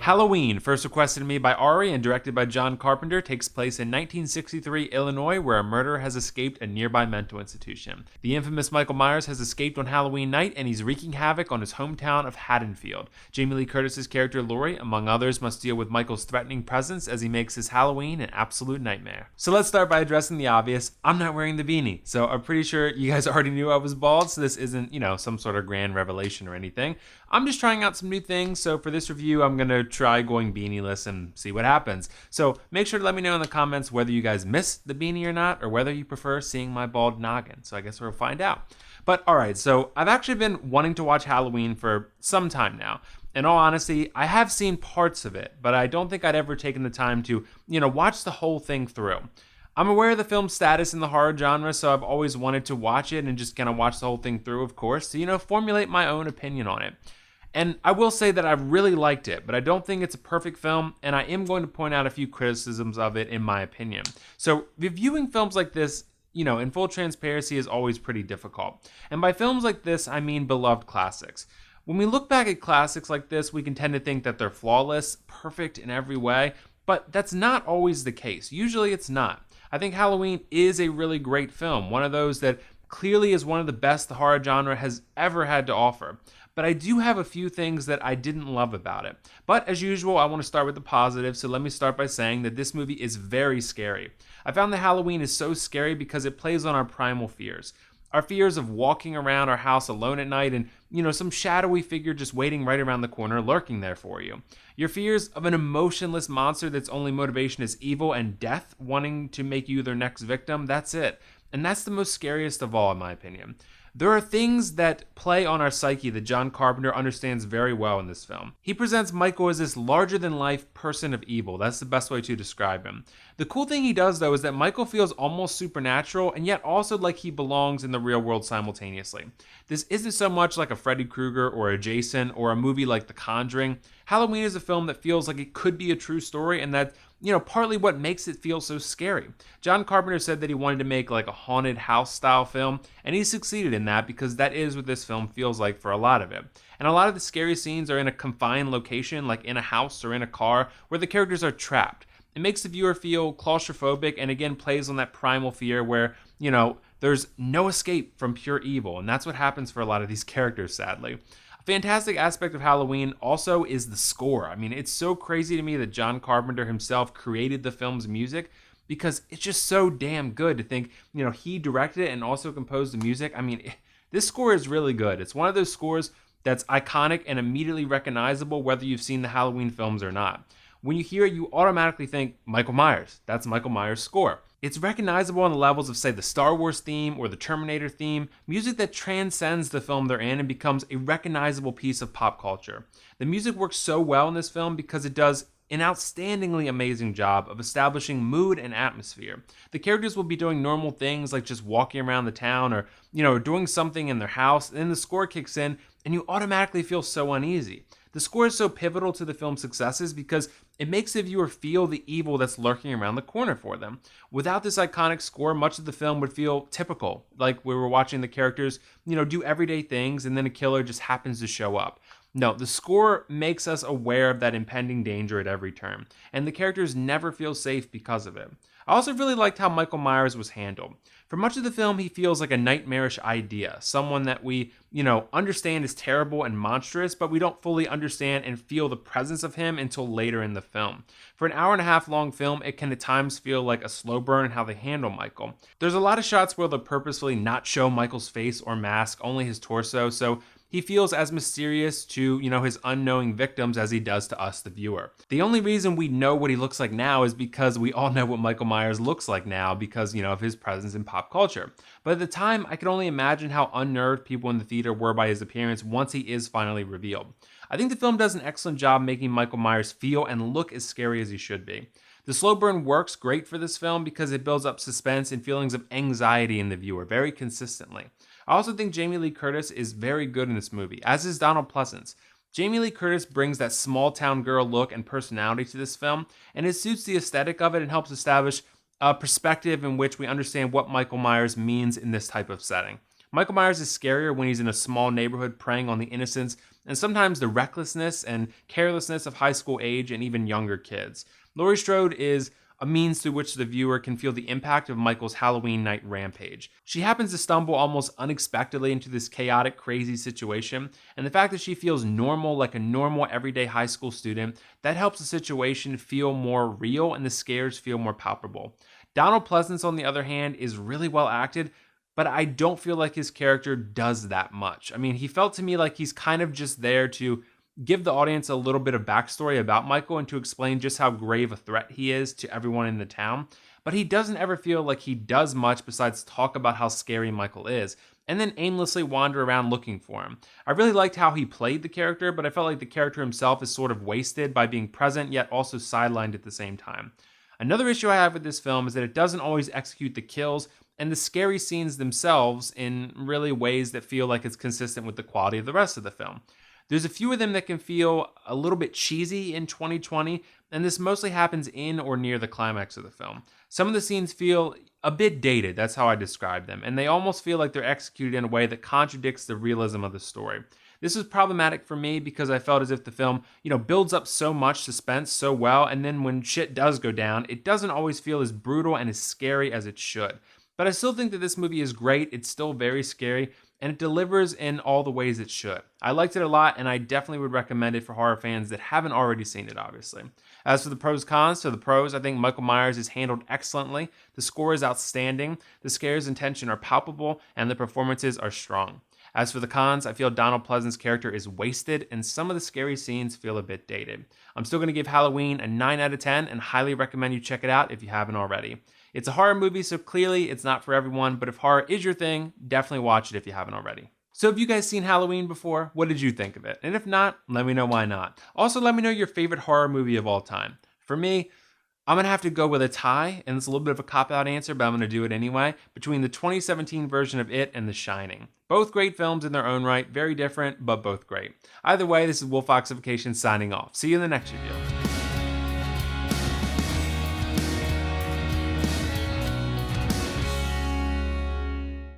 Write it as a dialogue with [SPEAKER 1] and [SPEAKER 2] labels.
[SPEAKER 1] Halloween, first requested to me by Ari and directed by John Carpenter, takes place in 1963 Illinois, where a murderer has escaped a nearby mental institution. The infamous Michael Myers has escaped on Halloween night, and he's wreaking havoc on his hometown of Haddonfield. Jamie Lee Curtis's character Laurie, among others, must deal with Michael's threatening presence as he makes his Halloween an absolute nightmare. So let's start by addressing the obvious. I'm not wearing the beanie, so I'm pretty sure you guys already knew I was bald, so this isn't, some sort of grand revelation or anything. I'm just trying out some new things, so for this review, I'm going to try going beanie-less and see what happens. So make sure to let me know in the comments whether you guys miss the beanie or not, or whether you prefer seeing my bald noggin. So I guess we'll find out. But alright, so I've actually been wanting to watch Halloween for some time now. In all honesty, I have seen parts of it, but I don't think I'd ever taken the time to, watch the whole thing through. I'm aware of the film's status in the horror genre, so I've always wanted to watch it and just kind of watch the whole thing through, of course, to, formulate my own opinion on it. And I will say that I really liked it, but I don't think it's a perfect film, and I am going to point out a few criticisms of it in my opinion. So reviewing films like this, in full transparency is always pretty difficult. And by films like this, I mean beloved classics. When we look back at classics like this, we can tend to think that they're flawless, perfect in every way, but that's not always the case. Usually it's not. I think Halloween is a really great film, one of those that clearly is one of the best the horror genre has ever had to offer. But I do have a few things that I didn't love about it. But as usual, I want to start with the positive, so let me start by saying that this movie is very scary. I found that Halloween is so scary because it plays on our primal fears. Our fears of walking around our house alone at night and, some shadowy figure just waiting right around the corner, lurking there for you. Your fears of an emotionless monster that's only motivation is evil and death, wanting to make you their next victim, that's it. And that's the most scariest of all, in my opinion. There are things that play on our psyche that John Carpenter understands very well in this film. He presents Michael as this larger-than-life person of evil. That's the best way to describe him. The cool thing he does, though, is that Michael feels almost supernatural and yet also like he belongs in the real world simultaneously. This isn't so much like a Freddy Krueger or a Jason or a movie like The Conjuring. Halloween is a film that feels like it could be a true story, and that partly what makes it feel so scary. John Carpenter said that he wanted to make like a haunted house style film, and he succeeded in that because that is what this film feels like for a lot of it. And a lot of the scary scenes are in a confined location, like in a house or in a car, where the characters are trapped. It makes the viewer feel claustrophobic and again plays on that primal fear where, there's no escape from pure evil, and that's what happens for a lot of these characters, sadly. Fantastic aspect of Halloween also is the score. I mean, it's so crazy to me that John Carpenter himself created the film's music because it's just so damn good to think, he directed it and also composed the music. I mean, this score is really good. It's one of those scores that's iconic and immediately recognizable whether you've seen the Halloween films or not. When you hear it, you automatically think Michael Myers. That's Michael Myers' score. It's recognizable on the levels of, say, the Star Wars theme or the Terminator theme, music that transcends the film they're in and becomes a recognizable piece of pop culture. The music works so well in this film because it does an outstandingly amazing job of establishing mood and atmosphere. The characters will be doing normal things like just walking around the town or, doing something in their house, and then the score kicks in and you automatically feel so uneasy. The score is so pivotal to the film's successes because it makes the viewer feel the evil that's lurking around the corner for them. Without this iconic score, much of the film would feel typical, like we were watching the characters, do everyday things and then a killer just happens to show up. No, the score makes us aware of that impending danger at every turn, and the characters never feel safe because of it. I also really liked how Michael Myers was handled. For much of the film, he feels like a nightmarish idea, someone that we, understand is terrible and monstrous, but we don't fully understand and feel the presence of him until later in the film. For an hour and a half long film, it can at times feel like a slow burn in how they handle Michael. There's a lot of shots where they'll purposefully not show Michael's face or mask, only his torso, so he feels as mysterious to, his unknowing victims as he does to us, the viewer. The only reason we know what he looks like now is because we all know what Michael Myers looks like now because, of his presence in pop culture. But at the time, I could only imagine how unnerved people in the theater were by his appearance once he is finally revealed. I think the film does an excellent job making Michael Myers feel and look as scary as he should be. The slow burn works great for this film because it builds up suspense and feelings of anxiety in the viewer very consistently. I also think Jamie Lee Curtis is very good in this movie, as is Donald Pleasance. Jamie Lee Curtis brings that small town girl look and personality to this film, and it suits the aesthetic of it and helps establish a perspective in which we understand what Michael Myers means in this type of setting. Michael Myers is scarier when he's in a small neighborhood preying on the innocents and sometimes the recklessness and carelessness of high school age and even younger kids. Laurie Strode is a means through which the viewer can feel the impact of Michael's Halloween night rampage. She happens to stumble almost unexpectedly into this chaotic, crazy situation, and the fact that she feels normal, like a normal, everyday high school student, that helps the situation feel more real and the scares feel more palpable. Donald Pleasance, on the other hand, is really well acted, but I don't feel like his character does that much. I mean, he felt to me like he's kind of just there to give the audience a little bit of backstory about Michael and to explain just how grave a threat he is to everyone in the town. But he doesn't ever feel like he does much besides talk about how scary Michael is, and then aimlessly wander around looking for him. I really liked how he played the character, but I felt like the character himself is sort of wasted by being present yet also sidelined at the same time. Another issue I have with this film is that it doesn't always execute the kills and the scary scenes themselves in really ways that feel like it's consistent with the quality of the rest of the film. There's a few of them that can feel a little bit cheesy in 2020, and this mostly happens in or near the climax of the film. Some of the scenes feel a bit dated, that's how I describe them, and they almost feel like they're executed in a way that contradicts the realism of the story. This was problematic for me because I felt as if the film, builds up so much suspense so well, and then when shit does go down, it doesn't always feel as brutal and as scary as it should. But I still think that this movie is great, it's still very scary, and it delivers in all the ways it should. I liked it a lot, and I definitely would recommend it for horror fans that haven't already seen it, obviously. As for the pros cons, so the pros, I think Michael Myers is handled excellently, the score is outstanding, the scares and tension are palpable, and the performances are strong. As for the cons, I feel Donald Pleasance's character is wasted, and some of the scary scenes feel a bit dated. I'm still going to give Halloween a 9 out of 10, and highly recommend you check it out if you haven't already. It's a horror movie, so clearly it's not for everyone, but if horror is your thing, definitely watch it if you haven't already. So have you guys seen Halloween before? What did you think of it? And if not, let me know why not. Also, let me know your favorite horror movie of all time. For me, I'm going to have to go with a tie, and it's a little bit of a cop-out answer, but I'm going to do it anyway, between the 2017 version of It and The Shining. Both great films in their own right, very different, but both great. Either way, this is WillFoxification signing off. See you in the next review.